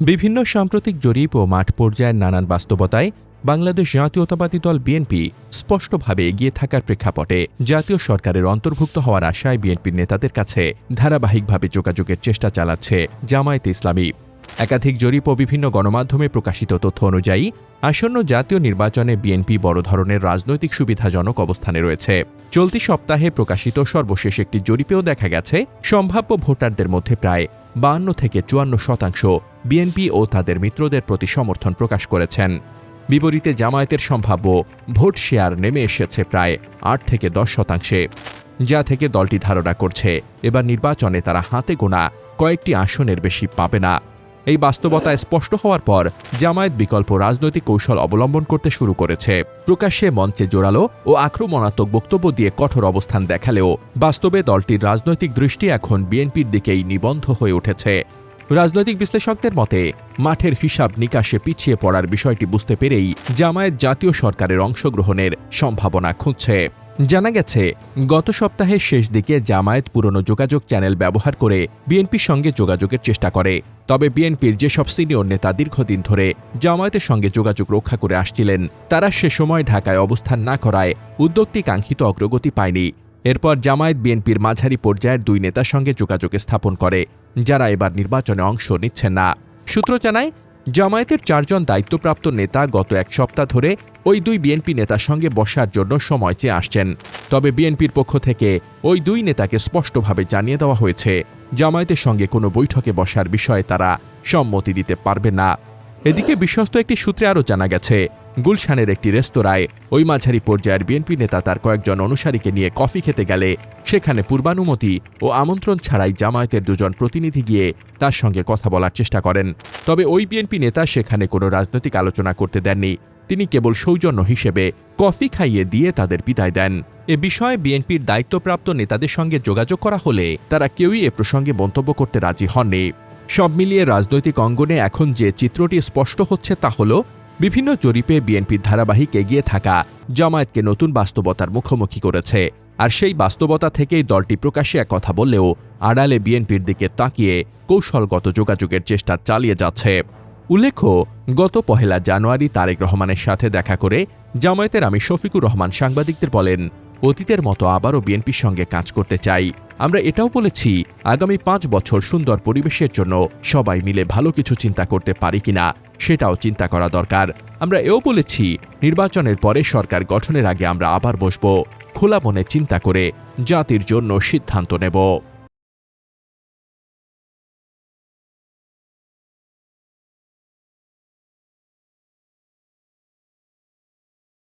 বিভিন্ন সাম্প্রতিক জরিপ ও মাঠ পর্যায়ের নানান বাস্তবতায় বাংলাদেশ জাতীয়তাবাদী দল বিএনপি স্পষ্টভাবে এগিয়ে থাকার প্রেক্ষাপটে জাতীয় সরকারের অন্তর্ভুক্ত হওয়ার আশায় বিএনপির নেতাদের কাছে ধারাবাহিকভাবে যোগাযোগের চেষ্টা চালাচ্ছে জামায়াতে ইসলামী। একাধিক জরিপ ও বিভিন্ন গণমাধ্যমে প্রকাশিত তথ্য অনুযায়ী আসন্ন জাতীয় নির্বাচনে বিএনপি বড় ধরনের রাজনৈতিক সুবিধাজনক অবস্থানে রয়েছে। চলতি সপ্তাহে প্রকাশিত সর্বশেষ একটি জরিপেও দেখা গেছে সম্ভাব্য ভোটারদের মধ্যে প্রায় 52 থেকে 54% বিএনপি ও তাদের মিত্রদের প্রতি সমর্থন প্রকাশ করেছেন। বিপরীতে জামায়াতের সম্ভাব্য ভোট শেয়ার নেমে এসেছে প্রায় 8 থেকে 10%, যা থেকে দলটি ধারণা করছে এবার নির্বাচনে তারা হাতে গোনা কয়েকটি আসনের বেশি পাবে না। এই বাস্তবতায় স্পষ্ট হওয়ার পর জামায়াত বিকল্প রাজনৈতিক কৌশল অবলম্বন করতে শুরু করেছে। প্রকাশ্যে মঞ্চে জোরালো ও আক্রমণাত্মক বক্তব্য দিয়ে কঠোর অবস্থান দেখালেও বাস্তবে দলটির রাজনৈতিক দৃষ্টি এখন বিএনপির দিকেই নিবদ্ধ হয়ে উঠেছে। রাজনৈতিক বিশ্লেষকদের মতে মাঠের হিসাব নিকাশে পিছিয়ে পড়ার বিষয়টি বুঝতে পেরেই জামায়াত জাতীয় সরকারের অংশগ্রহণের সম্ভাবনা খুঁজছে। জানা গেছে, গত সপ্তাহের শেষ দিকে জামায়াত পুরনো যোগাযোগ চ্যানেল ব্যবহার করে বিএনপির সঙ্গে যোগাযোগের চেষ্টা করে। তবে বিএনপির যেসব সিনিয়র নেতা দীর্ঘদিন ধরে জামায়াতের সঙ্গে যোগাযোগ রক্ষা করে আসছিলেন, তারা সে সময় ঢাকায় অবস্থান না করায় উদ্যোগটি কাঙ্ক্ষিত অগ্রগতি পায়নি। এরপর জামায়াত বিএনপির মাঝারি পর্যায়ের 2 নেতার সঙ্গে যোগাযোগ স্থাপন করে, যারা এবার নির্বাচনে অংশ নিচ্ছেন না। সূত্র জানায়, জামায়াতের 4 জন দায়িত্বপ্রাপ্ত নেতা গত 1 সপ্তাহ ধরে ওই 2 বিএনপি নেতার সঙ্গে বসার জন্য সময় চেয়ে আসছেন। তবে বিএনপির পক্ষ থেকে ওই 2 নেতাকে স্পষ্টভাবে জানিয়ে দেওয়া হয়েছে, জামায়াতের সঙ্গে কোনো বৈঠকে বসার বিষয়ে তারা সম্মতি দিতে পারবে না। এদিকে বিশ্বস্ত একটি সূত্রে আরও জানা গেছে, গুলশানের একটি রেস্তোরাঁয় ওই মাঝারি পর্যায়ের বিএনপি নেতা তার কয়েকজন অনুসারীকে নিয়ে কফি খেতে গেলে সেখানে পূর্বানুমতি ও আমন্ত্রণ ছাড়াই জামায়াতের 2 জন প্রতিনিধি গিয়ে তার সঙ্গে কথা বলার চেষ্টা করেন। তবে ওই বিএনপি নেতা সেখানে কোনো রাজনৈতিক আলোচনা করতে দেননি, তিনি কেবল সৌজন্য হিসেবে কফি খাইয়ে দিয়ে তাদের বিদায় দেন। এ বিষয়ে বিএনপির দায়িত্বপ্রাপ্ত নেতাদের সঙ্গে যোগাযোগ করা হলে তারা কেউই এ প্রসঙ্গে মন্তব্য করতে রাজি হননি। সব মিলিয়ে রাজনৈতিক অঙ্গনে এখন যে চিত্রটি স্পষ্ট হচ্ছে তা হল, বিভিন্ন জরিপে বিএনপির ধারাবাহিক এগিয়ে থাকা জামায়াতকে নতুন বাস্তবতার মুখোমুখি করেছে। আর সেই বাস্তবতা থেকেই দলটি প্রকাশ্যে এক কথা বললেও আড়ালে বিএনপির দিকে তাকিয়ে কৌশলগত যোগাযোগের চেষ্টা চালিয়ে যাচ্ছে। উল্লেখ্য, গত 1 জানুয়ারি তারেক রহমানের সাথে দেখা করে জামায়াতের আমির শফিকুর রহমান সাংবাদিকদের বলেন, অতীতের মতো আবারও বিএনপির সঙ্গে কাজ করতে চাই। আমরা এটাও বলেছি, আগামী 5 বছর সুন্দর পরিবেশের জন্য সবাই মিলে ভালো কিছু চিন্তা করতে পারি কিনা সেটাও চিন্তা করা দরকার। আমরা এও বলেছি, নির্বাচনের পরে সরকার গঠনের আগে আমরা আবার বসব, খোলা মনে চিন্তা করে জাতির জন্য সিদ্ধান্ত নেব।